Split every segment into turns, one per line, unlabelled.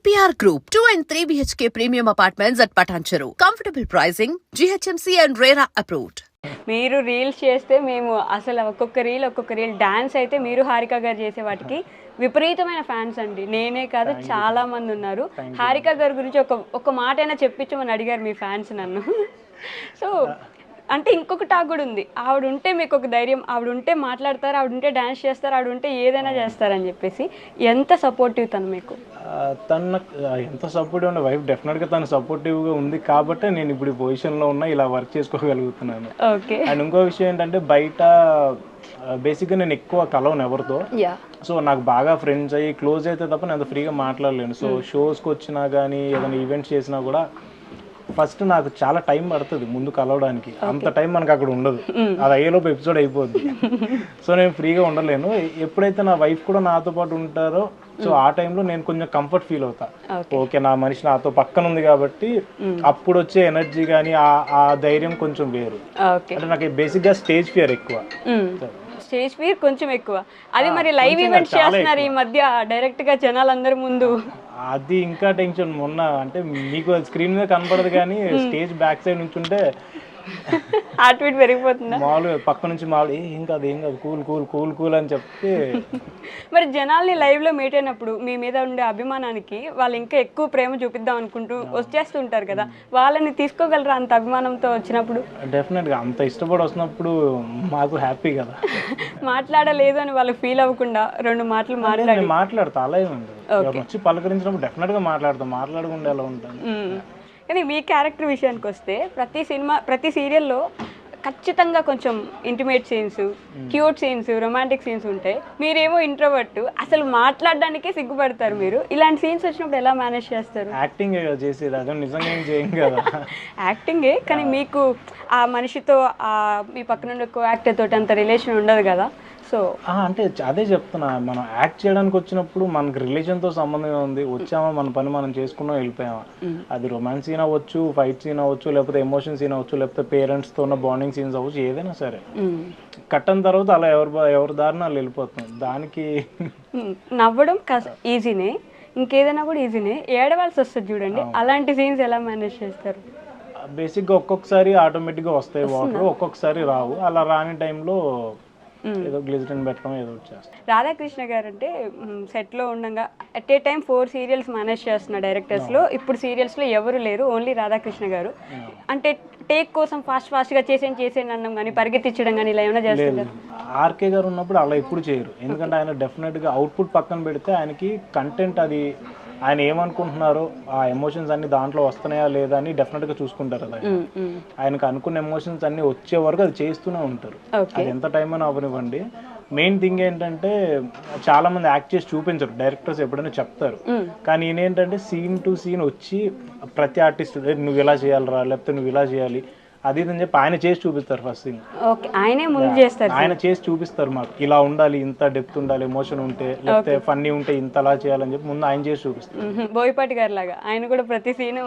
EPR Group, 2 and 3 BHK premium apartments at Patancheru. Comfortable pricing, GHMC and RERA approved.
మీరు reels చేస్తే మేము అసలు ఒక్కొక్క రీల్ డాన్స్ అయితే మీరు హారిక గారు చేసే వాటికి విపరీతమైన ఫ్యాన్స్ అండి. నేనే కాదు చాలా మంది ఉన్నారు. హారిక గారి గురించి ఒక మాట అయినా చెప్పించమని అడిగారు మీ ఫ్యాన్స్ నన్ను. సో అంటే ఇంకొక టాక్ కూడా ఉంది, ఆవిడ ఉంటే మీకు ఒక ధైర్యం, ఆవిడ ఉంటే మాట్లాడతారు, ఆవిడ ఉంటే డ్యాన్స్ చేస్తారు, ఆవిడ ఉంటే ఏదైనా చేస్తారని చెప్పేసి. ఎంత సపోర్టివ్ తను మీకు?
తను ఎంత సపోర్టివ్ అంటే వైఫ్ డెఫినెట్గా తను సపోర్టివ్గా ఉంది కాబట్టి నేను ఇప్పుడు ఈ పొజిషన్లో ఉన్నా, ఇలా వర్క్ చేసుకోగలుగుతున్నాను.
ఓకే.
అండ్ ఇంకో విషయం ఏంటంటే బయట బేసిక్గా నేను ఎక్కువ కలవను ఎవరితో. సో నాకు బాగా ఫ్రెండ్స్ అయ్యి క్లోజ్ అయితే తప్ప నేను అంత ఫ్రీగా మాట్లాడలేను. సో షోస్కి వచ్చినా కానీ ఏదైనా ఈవెంట్స్ చేసినా కూడా ఫస్ట్ నాకు చాలా టైం పడుతుంది ముందు కలవడానికి. అంత టైం మనకు అక్కడ ఉండదు, అది అయ్యేలోపు ఎపిసోడ్ అయిపోద్ది. సో నేను ఫ్రీగా ఉండలేను. ఎప్పుడైతే నా వైఫ్ కూడా నాతో పాటు ఉంటారో సో ఆ టైంలో నేను కొంచెం కంఫర్ట్ ఫీల్ అవుతా. ఓకే, నా మనిషి నాతో పక్కన ఉంది కాబట్టి అప్పుడు వచ్చే ఎనర్జీ కానీ ఆ ధైర్యం కొంచెం వేరు. అంటే నాకు బేసిక్గా స్టేజ్ ఫియర్ ఎక్కువ.
స్టేజ్ ఫియర్ కొంచెం ఎక్కువ. అది మరి లైవ్ ఈవెంట్స్ చేస్తున్నారు ఈ మధ్య డైరెక్ట్ గా జనాలందరి ముందు,
అది ఇంకా టెన్షన్. మొన్న అంటే మీకు స్క్రీన్ మీద కనపడదు కానీ స్టేజ్ బ్యాక్ సైడ్ నుంచి ఉంటే
హార్ట్ బీట్ పెరిగిపోతుందా?
మామూలుగా పక్క నుంచి మామూలు ఏం కాదు కూల్ కూల్ కూల్ కూల్ అని చెప్తే.
మరి జనాల్ని లైవ్ లో మీట్ అయినప్పుడు మీ మీద ఉండే అభిమానానికి వాళ్ళు ఇంకా ఎక్కువ ప్రేమ చూపిద్దాం అనుకుంటూ వచ్చేస్తుంటారు కదా, వాళ్ళని తీసుకోగలరా అంత అభిమానంతో వచ్చినప్పుడు?
డెఫినెట్గా అంత ఇష్టపడి వస్తున్నప్పుడు మాకు హ్యాపీ కదా.
మాట్లాడలేదు అని వాళ్ళు ఫీల్ అవ్వకుండా రెండు మాటలు
మాట్లాడతా, అలా ఉంది. వచ్చి పలకరించినప్పుడు డెఫినెట్గా మాట్లాడకుండా ఎలా ఉంటాను.
కానీ మీ క్యారెక్టర్ విషయానికి వస్తే ప్రతి సీరియల్లో ఖచ్చితంగా కొంచెం intimate scenes, cute scenes, romantic scenes ఉంటాయి. మీరేమో ఇంట్రోవర్ట్, అసలు మాట్లాడడానికే సిగ్గుపడతారు. మీరు ఇలాంటి సీన్స్ వచ్చినప్పుడు ఎలా మేనేజ్ చేస్తారు?
యాక్టింగ్ చేసేది, అదే నిజంగా ఏం చేయం కదా.
యాక్టింగే, కానీ మీకు ఆ మనిషితో మీ పక్కన ఉండే కో యాక్టర్ తోటి అంత రిలేషన్ ఉండదు కదా. సో
అంటే అదే చెప్తున్నా, మనం యాక్ట్ చేయడానికి వచ్చినప్పుడు మనకి రిలేషన్తో సంబంధం ఉంది. వచ్చామా మన పని మనం చేసుకున్నాం వెళ్ళిపోయామా. అది రొమాన్స్ సీన్ అవ్వచ్చు, ఫైట్ సీన్ అవ్వచ్చు, లేకపోతే ఎమోషన్ సీన్ అవ్వచ్చు, లేకపోతే పేరెంట్స్తో ఉన్న బాండింగ్ సీన్స్ అవ్వచ్చు, ఏదైనా సరే కట్టని తర్వాత అలా ఎవరి దారిన వాళ్ళు వెళ్ళిపోతాం. దానికి
నవ్వడం ఈజీనే, ఇంకేదైనా కూడా ఈజీనే. ఏడవాల్సి వస్తుంది చూడండి, అలాంటి సీన్స్ ఎలా మేనేజ్ చేస్తారు?
బేసిక్గా ఒక్కొక్కసారి ఆటోమేటిక్గా వస్తాయి వాటర్, ఒక్కొక్కసారి రావు. అలా రాని టైంలో ఏదో గ్లిజరిన్ పెట్టడం ఏదో చేస్తాం.
రాధాకృష్ణ గారు అంటే సెట్లో ఉండగా at a time 4 serials manage చేస్తున్న డైరెక్టర్స్లో ఇప్పుడు సీరియల్స్లో ఎవరు లేరు, ఓన్లీ రాధాకృష్ణ గారు. అంటే టేక్ కోసం ఫాస్ట్గా చేసేయండి అన్నం కానీ పరిగెత్తించడం కానీ ఇలా ఏమైనా చేస్తారు?
ఆర్కే గారు ఉన్నప్పుడు అలా ఎప్పుడు చేయరు. ఎందుకంటే ఆయన డెఫినెట్గా అవుట్పుట్ పక్కన పెడితే ఆయనకి కంటెంట్, అది ఆయన ఏమనుకుంటున్నారో ఆ ఎమోషన్స్ అన్ని దాంట్లో వస్తున్నాయా లేదా అని డెఫినెట్గా చూసుకుంటారు. అది ఆయనకు అనుకున్న ఎమోషన్స్ అన్ని వచ్చే వరకు అది చేస్తూనే ఉంటారు. అది ఎంత టైం అని అవ్వనివ్వండి. మెయిన్ థింగ్ ఏంటంటే చాలా మంది యాక్ట్ చేసి చూపించరు, డైరెక్టర్స్ ఎప్పుడైనా చెప్తారు. కానీ ఈయన ఏంటంటే సీన్ టు సీన్ వచ్చి ప్రతి ఆర్టిస్ట్ నువ్వు ఇలా చేయాలరా, లేకపోతే నువ్వు ఇలా చేయాలి అది అని చెప్పి ఆయన చేసి చూపిస్తారు. ఫస్ట్ థింగ్ ఆయన చేసి చూపిస్తారు, మాకు ఇలా ఉండాలి, ఇంత డెప్త్ ఉండాలి, ఎమోషన్ ఉంటే, లేకపోతే ఫన్నీ ఉంటే ఇంత అలా చేయాలని చెప్పి ముందు ఆయన చేసి చూపిస్తారు.
బోయపాటి గారి లాగా ఆయన కూడా ప్రతి సీన్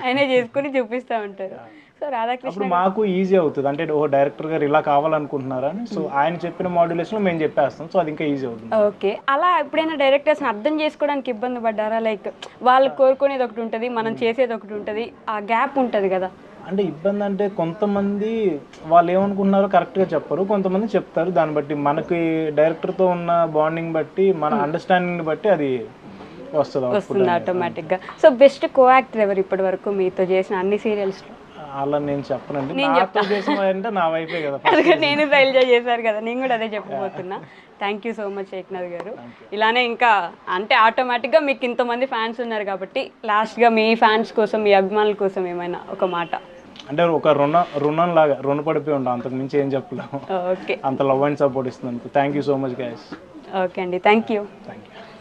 ఆయనే చేసుకుని చూపిస్తూ ఉంటారు. సో రాధాకృష్ణ
మాకు ఈజీ అవుతుంది. అంటే ఓ డైరెక్టర్ గారు ఇలా కావాలనుకుంటున్నారా అని, సో ఆయన చెప్పిన మాడ్యులేషన్ మేము చెప్పేస్తాం. సో అది ఇంకా ఈజీ అవుతుంది.
ఓకే. అలా ఎప్పుడైనా డైరెక్టర్స్ అర్థం చేసుకోవడానికి ఇబ్బంది పడ్డారా? లైక్ వాళ్ళు కోరుకునేది ఒకటి ఉంటుంది, మనం చేసేది ఒకటి ఉంటుంది, ఆ గ్యాప్ ఉంటుంది కదా.
అంటే ఇబ్బంది అంటే కొంతమంది వాళ్ళు ఏమనుకుంటున్నారో కరెక్ట్గా చెప్పరు, కొంతమంది చెప్తారు. దాన్ని బట్టి మనకి డైరెక్టర్తో ఉన్న బాండింగ్ బట్టి, మన అండర్స్టాండింగ్ బట్టి అది వస్తుంది
ఆటోమేటిక్గా. సో బెస్ట్ కో యాక్టర్ ఎవరు ఇప్పటి వరకు మీతో చేసిన అన్ని సీరియల్స్లో?
అలా నేను చెప్పనండి, నాతో చేసిన అంటే నా వైఫే కదా.
నేను శైలజ చేశారు కదా, నేను కూడా అదే చెప్పబోతున్నా. Thank you so much Eknath garu. ఇలానే ఇంకా అంటే ఆటోమేటిక్గా మీకు ఇంతమంది ఫ్యాన్స్ ఉన్నారు కాబట్టి లాస్ట్గా మీ ఫ్యాన్స్ కోసం, మీ అభిమానుల కోసం ఏమైనా ఒక మాట?
అంటే ఒక రుణం లాగా రుణపడిపోయి ఉంటాం, అంతకు మించి ఏం చెప్పలేము.
ఓకే, అంత
లవ్ అండ్ సపోర్ట్ ఇస్తున్నందుకు thank you so much guys.
Okay అండి, thank you.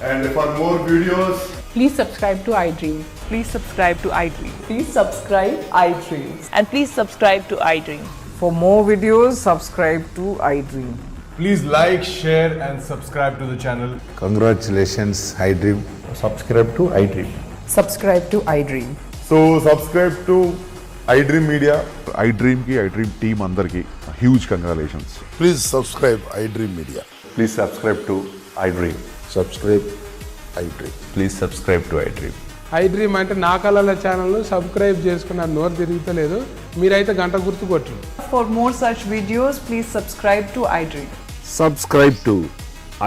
And for more videos,
please subscribe to iDream.
Please subscribe to iDream.
Please subscribe iDream.
And please subscribe to iDream.
For more videos, subscribe to iDream.
please like, share and subscribe to the channel.
Congratulations, iDream.
Subscribe to iDream.
Subscribe to iDream.
So subscribe to iDream Media.
iDream ki iDream team andarki huge congratulations.
Please subscribe iDream Media.
Please subscribe to iDream.
Subscribe iDream.
Please subscribe to iDream.
I dream అంటే నా కళల ఛానల్ను subscribe చేసుకున్న నోరు తిరుగుతలేదు, మీరైతే గంట గుర్తు కొట్టండి.
For more such videos, please subscribe to iDream.
Subscribe to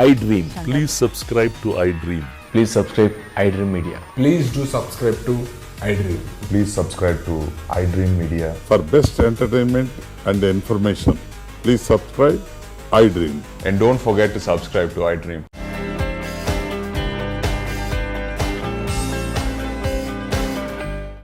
iDream. Please subscribe to iDream.
Please subscribe iDream Media.
Please do subscribe to iDream.
Please subscribe to iDream Media.
For best entertainment and information, please subscribe iDream.
And don't forget to subscribe to iDream.